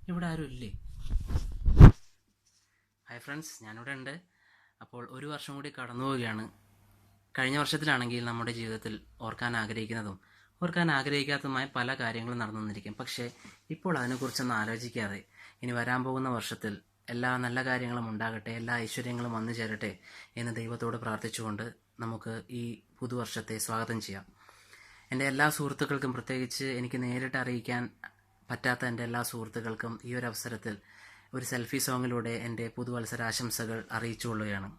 ഇവിടെ ആരും ഇല്ലേ? ഹായ് ഫ്രണ്ട്സ്, ഞാനിവിടെ ഉണ്ട്. അപ്പോൾ ഒരു വർഷം കൂടി കടന്നു പോവുകയാണ്. കഴിഞ്ഞ വർഷത്തിലാണെങ്കിൽ നമ്മുടെ ജീവിതത്തിൽ ഓർക്കാൻ ആഗ്രഹിക്കുന്നതും ഓർക്കാൻ ആഗ്രഹിക്കാത്തതുമായ പല കാര്യങ്ങളും നടന്നു വന്നിരിക്കും. പക്ഷേ ഇപ്പോൾ അതിനെക്കുറിച്ചൊന്നും ആലോചിക്കാതെ ഇനി വരാൻ പോകുന്ന വർഷത്തിൽ എല്ലാ നല്ല കാര്യങ്ങളും ഉണ്ടാകട്ടെ, എല്ലാ ഐശ്വര്യങ്ങളും വന്നു ചേരട്ടെ എന്ന് ദൈവത്തോട് പ്രാർത്ഥിച്ചുകൊണ്ട് നമുക്ക് ഈ പുതുവർഷത്തെ സ്വാഗതം ചെയ്യാം. എൻ്റെ എല്ലാ സുഹൃത്തുക്കൾക്കും, പ്രത്യേകിച്ച് എനിക്ക് നേരിട്ട് അറിയിക്കാൻ പറ്റാത്ത എൻ്റെ എല്ലാ സുഹൃത്തുക്കൾക്കും ഈ ഒരു അവസരത്തിൽ ഒരു സെൽഫി സോങ്ങിലൂടെ എൻ്റെ പുതുവത്സരാശംസകൾ അറിയിച്ചുകൊള്ളുകയാണ്.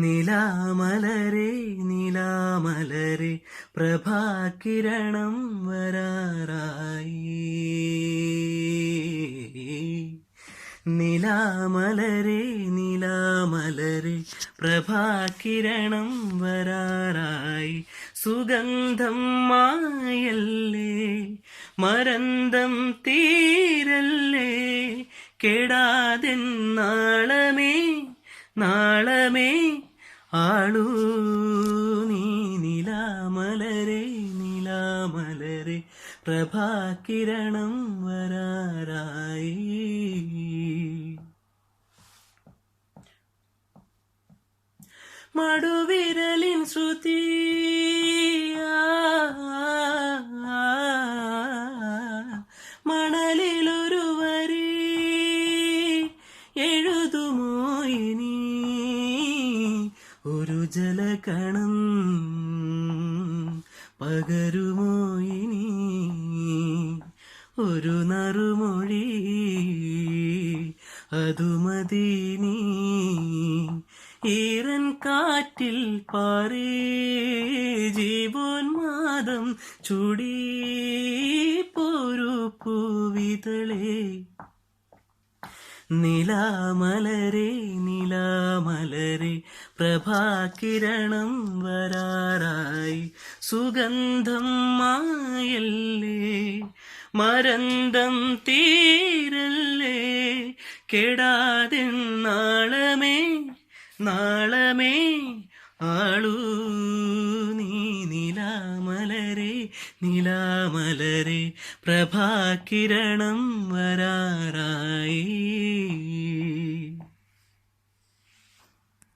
നിലാമലരെ നിലാമലരെ പ്രഭാകിരണം വരാറായി. നിലാമലരെ നിലാമലരെ പ്രഭാകിരണം വരാറായി. സുഗന്ധം മായല്ലേ, മരന്തം തീരല്ലേ, കെടാതെ നാളമേ നാളമേ ആളൂ നീ. നിലാമലരെ നിലാമലരെ പ്രഭാകിരണം വരാറായി. മടുവിരലിൻ ശ്രുതി മണലിലൊരു വരി എഴുതുമോ ഇനി? ഒരു ജലകണം പകരുമോ ഇനി? ഒരു നറുമൊഴി അതുമതി നീ. ഈറൻ കാറ്റിൽ പാറി ജീവോന്മാദം ചൂടി പോരു പൂവിതളേ. നിലാമലരെ നിലാമലരെ പ്രഭാകിരണം വരാറായി. സുഗന്ധം മായല്ലേ, മരന്തം തീരല്ലേ, കെടാതെ നാളമേ നാളമേ ആളൂ നീ. നിലാമലരെ നിലാമലരെ പ്രഭാകിരണം വരാറായി.